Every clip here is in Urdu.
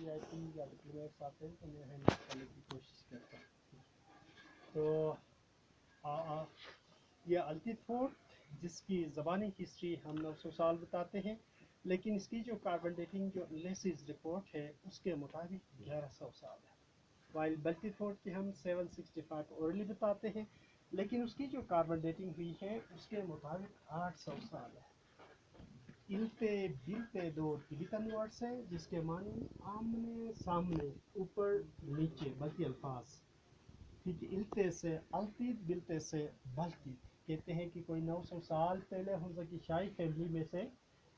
VIP یا ڈپلومیٹس آتے ہیں تو میں ہینڈل کرنے کی کوشش کرتا ہوں. تو یہ التت فورٹ جس کی زبانی ہسٹری ہم 900 سال بتاتے ہیں، لیکن اس کی جو کاربن ڈیٹنگ جو انالیسس رپورٹ ہے اس کے مطابق 1100 سال ہے. وائل بلتت فورٹ کی ہم 765 اورلی بتاتے ہیں، لیکن اس کی جو کاربن ڈیٹنگ ہوئی ہے اس کے مطابق 800 سال ہے. التے بلتے دو تبتن ورڈس ہیں جس کے معنی آمنے سامنے، اوپر نیچے، بلتی الفاظ. ٹھیک ہے، التے سے التت، بلتے سے بلتت. کہتے ہیں کہ کوئی 900 سال پہلے حمزہ کی شاہی فیملی میں سے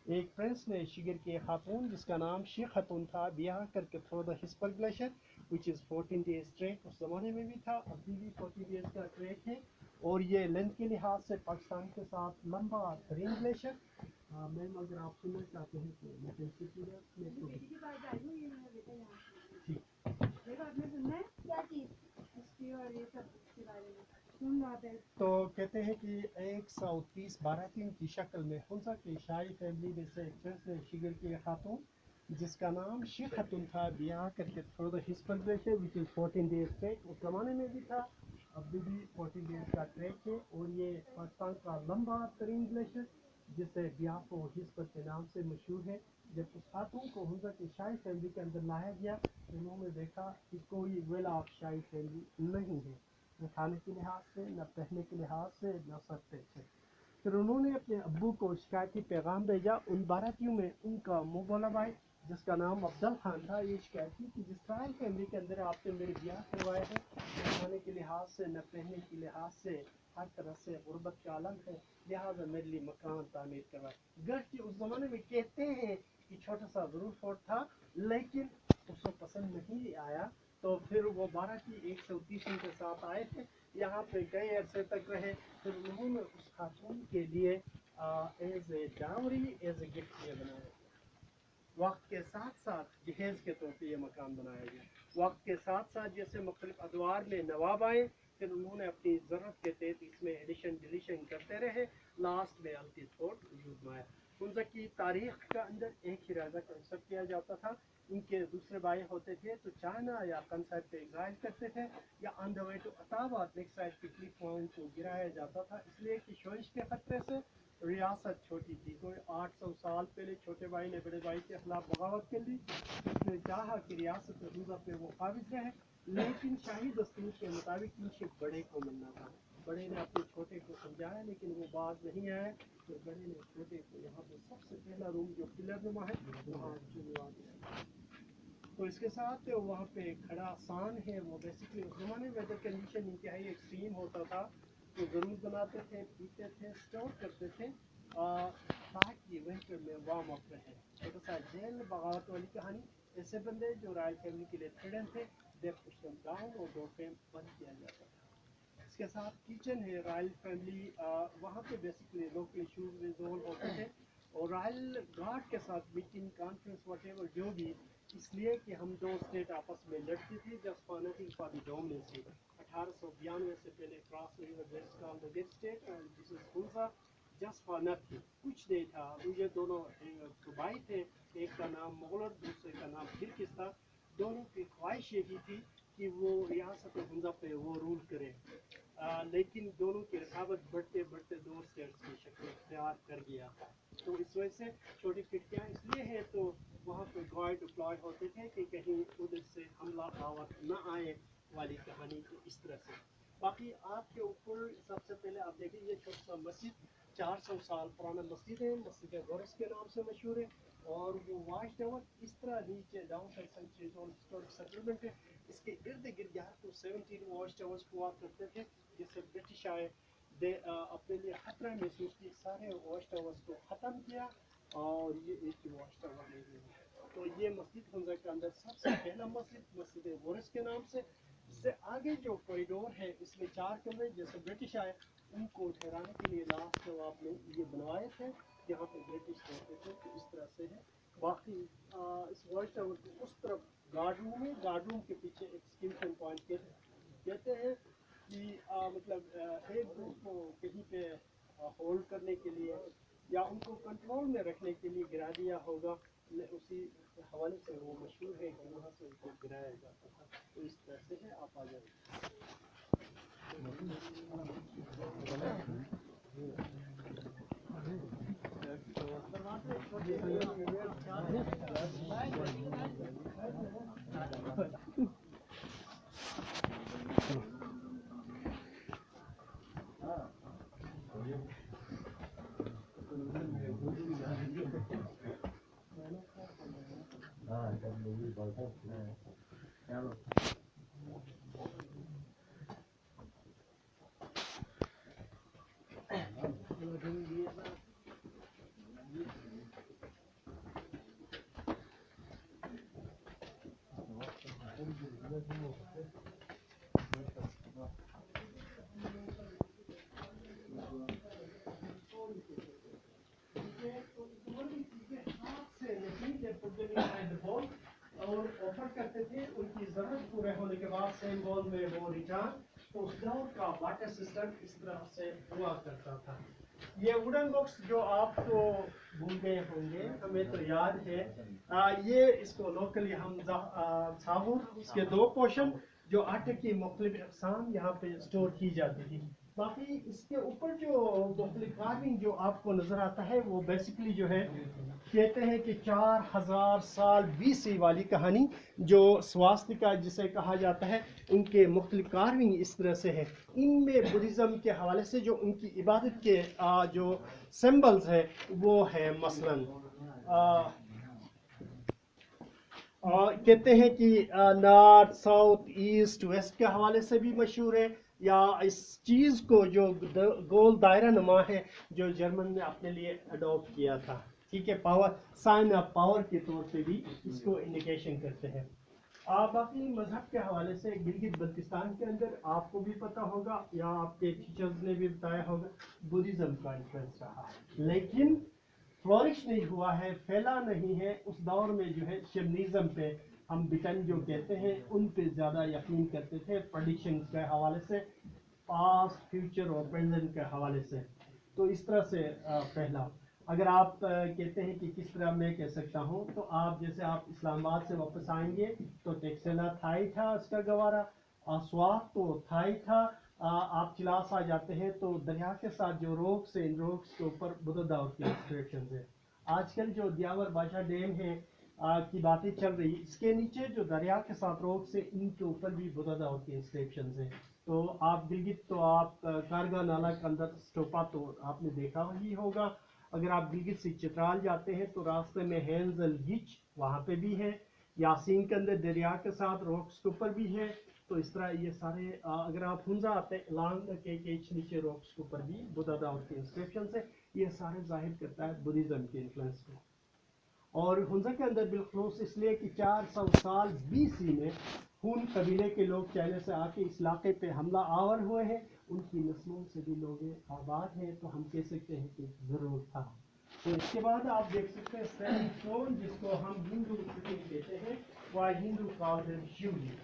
ایک پرنس نے شگر کی ایک خاتون جس کا نام شیخ خاتون تھا بیاہ کر کے through the Hispar glacier which is 14 days trek, اس زمانے میں بھی تھا، ابھی بھی 40 days کا ٹریک ہے، اور یہ لینتھ کے لحاظ سے پاکستان کے ساتھ لمبا ترین گلیشر. میم اگر آپ سننا چاہتے ہیں تو میں تو کہتے ہیں کہ 130 باراکین کی شکل میں حمزہ کی شاہی فیملی میں سے ایک پرنس نے شگر کی خاتون جس کا نام شیخ خاتون تھا بیاہ کر کے through the Hispar glacier which is 14 days trek, اس زمانے میں بھی تھا، ابھی بھی 14 days کا ٹریک ہے، اور یہ پاکستان کا لمبا ترین گلیشر جسے بیافو ہسپر کے نام سے مشہور ہے. جب اس خاتون کو حمزہ کی شاہی فیملی کے اندر لایا گیا تو انہوں نے دیکھا کہ کوئی ویل آف شاہی فیملی نہیں ہے، نہ کھانے کے لحاظ سے، نہ پہننے کے لحاظ سے، نہ سر پہ سے. پھر انہوں نے اپنے ابو کو شکایتی پیغام بھیجا. ان باراتیوں میں ان کا منہ بولا بھائی جس کا نام افضل خان تھا، یہ شکایت کی کہ جس طرح فیملی کے اندر آپ نے میرے بیاہ کروائے ہیں، نہ کھانے کے لحاظ سے، نہ پہننے کے لحاظ سے، ہر طرح سے غربت کا عالم ہے، لہٰذا میرے لیے مکان تعمیر کروائے. گرچہ اس زمانے میں کہتے ہیں کہ چھوٹا سا ضرور فورٹ تھا، لیکن اس کو پسند نہیں آیا، تو پھر وہ 130 کے ساتھ آئے تھے، یہاں پہ کئی عرصے تک رہے. پھر انہوں نے اس خاتون کے لیے as a dowry, as a gift یہ بنایا. وقت کے ساتھ ساتھ جہیز کے طور پہ یہ مکان بنایا گیا. وقت کے ساتھ ساتھ جیسے مختلف ادوار میں نواب آئے، پھر انہوں نے اپنی ضرورت کے تحت اس میں ایڈیشن ڈیلیشن کرتے رہے، لاسٹ میں التت فورٹ وجود میں آیا. حمزہ کی تاریخ کا اندر ایک ہی راجہ کا حساب کیا جاتا تھا. ان کے دوسرے بھائی ہوتے تھے تو چائنا یا کنسائٹ پہ ایگزائل کرتے تھے، یا آن دا وے ٹو عطاباد نیکسٹ سائڈ پچھلی پوائنٹ کو گرایا جاتا تھا، اس لیے کہ شوئش کے خطرے سے ریاست چھوٹی تھی. کوئی 800 سال پہلے چھوٹے بھائی نے بڑے بھائی کے خلاف بغاوت کر لی، اس نے چاہا کہ ریاست حمزہ پہ وہ قابض رہے، لیکن شاہی دستور کے مطابق کینشپ بڑے کو ملنا تھا. بڑے نے اپنے چھوٹے کو سمجھایا لیکن وہ باز نہیں آیا، تو بڑے نے چھوٹے کو یہاں پہ سب سے پہلا روم جو پلر نما ہے وہاں چنوا دیا. تو اس کے ساتھ وہاں پہ کھڑا سان ہے، وہ بیسکلی اس زمانے میں ویدر کنڈیشن انتہائی ایکسٹریم ہوتا تھا، تو ضرور بناتے تھے، پیتے تھے، اسٹور کرتے تھے تاکہ ونٹر میں وارم اپ رہے. چھوٹا سا جیل بغاوت والی کہانی. ایسے بندے جو رائل فیملی کے لیے تھریڈن تھے، دے پش دم ڈاؤن اور ڈور فریم بند کیا جاتا تھا. اس کے ساتھ کچن ہے. رائل فیملی وہاں پہ بیسکلی لوکل ایشوز ریزولو ہوتے تھے، اور رائل گارڈ کے ساتھ میٹنگ کانفرنس واٹ ایور جو بھی، اس لیے کہ ہم دو اسٹیٹ آپس میں لڑتی تھی. Just for nothing for the dominancy. 1892 سے پہلے کراس ریور اسٹیٹ اور دس از حمزہ جسٹ فار نتھنگ، کچھ نہیں تھا. یہ دونوں صوبائی تھے، ایک کا نام مغل، دوسرے کا نام کرکس تھا. دونوں کی خواہش یہی تھی کہ وہ ریاست حمزہ پہ وہ رول کرے، لیکن دونوں کی رقابت بڑھتے بڑھتے دو اسٹیٹس کی شکل اختیار کر گیا. تو اس وجہ سے چھوٹی کھڑکیاں اس لیے ہے تو وہاں پہ گارڈ ڈپلائے ہوتے تھے کہ کہیں ادھر سے حملہ آور نہ آئے والی کہانی. تو اس طرح سے باقی آپ کے اوپر سب سے پہلے آپ دیکھیں یہ چھوٹا سا مسجد 400 سال پرانا مسجد ہے، مسجد غورس کے نام سے مشہور ہے، اور وہ واچ ٹاور اس طرح نیچے ڈاؤن سیٹلمنٹ ہے. اس کے ارد گرد 17 واچ ٹاورس ہوا کرتے تھے. جیسے برٹش آئے اپنے لیے خطرہ محسوس کی، سارے واچ ٹاورس کو ختم کیا اور یہ ایک ہی واچ ٹاور نہیں ہے. تو یہ مسجد حمزہ کے اندر سب سے پہلا مسجد غورس کے نام سے. اس سے آگے جو کوریڈور ہے اس میں 4 کمرے جیسے برٹش آئے ان کو ٹھہرانے کے لیے لاسٹ نواب نے یہ بنوائے تھے، جہاں پہ برٹش رہتے تھے. تو اس طرح سے ہے. باقی اس واچ ٹاور کے اس طرف گارڈ روم ہے. گارڈ روم کے پیچھے ایک اسکیلٹن پوائنٹ کہتے ہیں کہ مطلب ایک گروپ کو کہیں پہ ہولڈ کرنے کے لیے یا ان کو کنٹرول میں رکھنے کے لیے گرا دیا ہوگا. اسی حوالے سے وہ مشہور ہے کہ وہاں سے ان کو گرایا جاتا تھا. تو اس طرح سے ہے. آپ آ جائیں. اور آفر کرتے تھے ان کی ضرورت پورے ہونے کے بعد سیم بال میں وہ ریٹرن. تو اس دور کا واٹر سسٹم اس طرح سے ہوا کرتا تھا. یہ ووڈن باکس جو آپ کو بھول گئے ہوں گے, ہمیں تو یاد ہے. یہ اس کو لوکلی ہم صابر, اس کے 2 پورشن جو آٹے کی مختلف اقسام یہاں پہ اسٹور کی جاتی تھی. باقی اس کے اوپر جو مختلف کارونگ جو آپ کو نظر آتا ہے وہ بیسیکلی جو ہے کہتے ہیں کہ 4000 سال BC والی کہانی جو سواستکا جسے کہا جاتا ہے, ان کے مختلف کارونگ اس طرح سے ہے. ان میں بدھزم کے حوالے سے جو ان کی عبادت کے جو سمبلز ہے وہ ہے مثلاً کہتے ہیں کہ نارتھ ساؤتھ ایسٹ ویسٹ کے حوالے سے بھی مشہور ہے, یا اس چیز کو جو گول دائرہ نما ہے جو جرمن نے اپنے لیے اڈاپٹ کیا تھا. ٹھیک ہے, پاور سائن آف پاور کے طور پہ بھی اس کو انڈیکیشن کرتے ہیں. باقی مذہب کے حوالے سے گلگت بلتستان کے اندر آپ کو بھی پتہ ہوگا یا آپ کے ٹیچرز نے بھی بتایا ہوگا, بدھزم کا انفلوئنس رہا ہے, لیکن فلورش نہیں ہوا ہے, پھیلا نہیں ہے. اس دور میں جو ہے شمنیزم پہ ہم بٹن جو کہتے ہیں ان پہ زیادہ یقین کرتے تھے پریڈکشن کے حوالے سے, پاسٹ فیوچر اور پریزنٹ کے حوالے سے. تو اس طرح سے پہلا اگر آپ کہتے ہیں کہ کس طرح میں کہہ سکتا ہوں, تو آپ جیسے آپ اسلام آباد سے واپس آئیں گے تو ٹیکسلا تھائی تھا اس کا گوارا, اسوات تو تھائی تھا. آپ چلاس آ جاتے ہیں تو دریا کے ساتھ جو روکس ہیں, ان روکس کے اوپر بدھ دور کی انسکرپشنز ہیں. آج کل جو دیاور بادشاہ ڈیم ہے کی باتیں چل رہی, اس کے نیچے جو دریا کے ساتھ روکس ہیں ان کے اوپر بھی بدھ دور کی انسکرپشنز ہیں. تو آپ گلگت تو آپ کارگا نالا کے اندر اسٹوپا تو آپ نے دیکھا ہی ہوگا. اگر آپ گلگت سے چترال جاتے ہیں تو راستے میں ہینزل ہچ وہاں پہ بھی ہے, یاسین کے اندر دریا کے ساتھ روکس کے اوپر بھی ہے. تو اس طرح یہ سارے اگر آپ ہنزا آتے ہیں لانگ کے نیچے روکس کے اوپر بھی بدھ دور کی انسکرپشن سے, یہ سارے ظاہر کرتا ہے بدھزم کے انفلوئنس کو. اور ہنزا کے اندر بالخصوص اس لیے کہ 400 سال BC میں ہون قبیلے کے لوگ چائنا سے آ کے اس علاقے پہ حملہ آور ہوئے ہیں, ان کی نسلوں سے بھی لوگ آباد ہیں. تو ہم کہہ سکتے ہیں کہ ضرور تھا. تو اس کے بعد آپ دیکھ سکتے ہیں سٹینڈ اسٹون جس کو ہم ہندو کہتے ہیں, وہ ہندو کالڈ شیو جی.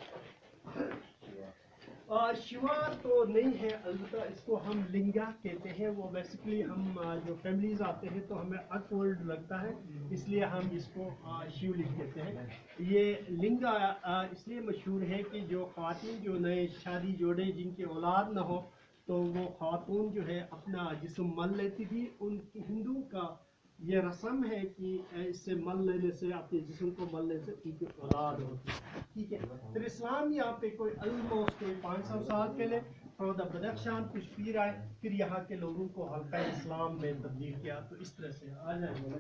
شیوا تو نہیں ہے, البتہ اس کو ہم لنگا کہتے ہیں. وہ بیسیکلی ہم جو فیملیز آتے ہیں تو ہمیں اکورڈ لگتا ہے, اس لیے ہم اس کو شیو لنگ کہتے ہیں. یہ لنگا اس لیے مشہور ہے کہ جو خواتین جو نئے شادی جوڑے جن کی اولاد نہ ہو تو وہ خاتون جو ہے اپنا جسم مل لیتی تھی. ان کی ہندو کا یہ رسم ہے کہ اس سے مل لینے سے, اپنے جسم کو مل لینے سے ان کی اولاد ہوتی ہے. ٹھیک ہے, پھر اسلام یہاں پہ کوئی آلموسٹ کوئی 500 سال پہلے فرود بدخشان کچھ پیر آئے, پھر یہاں کے لوگوں کو حلقہ اسلام میں تبدیل کیا. تو اس طرح سے آ جائیں گے.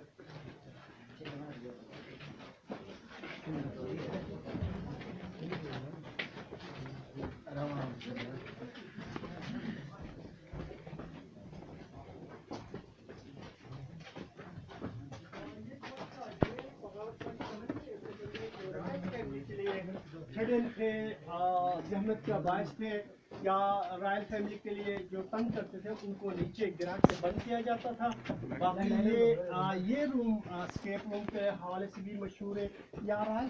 تھے زحمت کا باعث تھے, یا رائل فیملی کے لیے جو تنگ کرتے تھے ان کو نیچے گرا کے بند کیا جاتا تھا. باقی یہ روم اسکیپ روم کے حوالے سے بھی مشہور ہے. یا رائل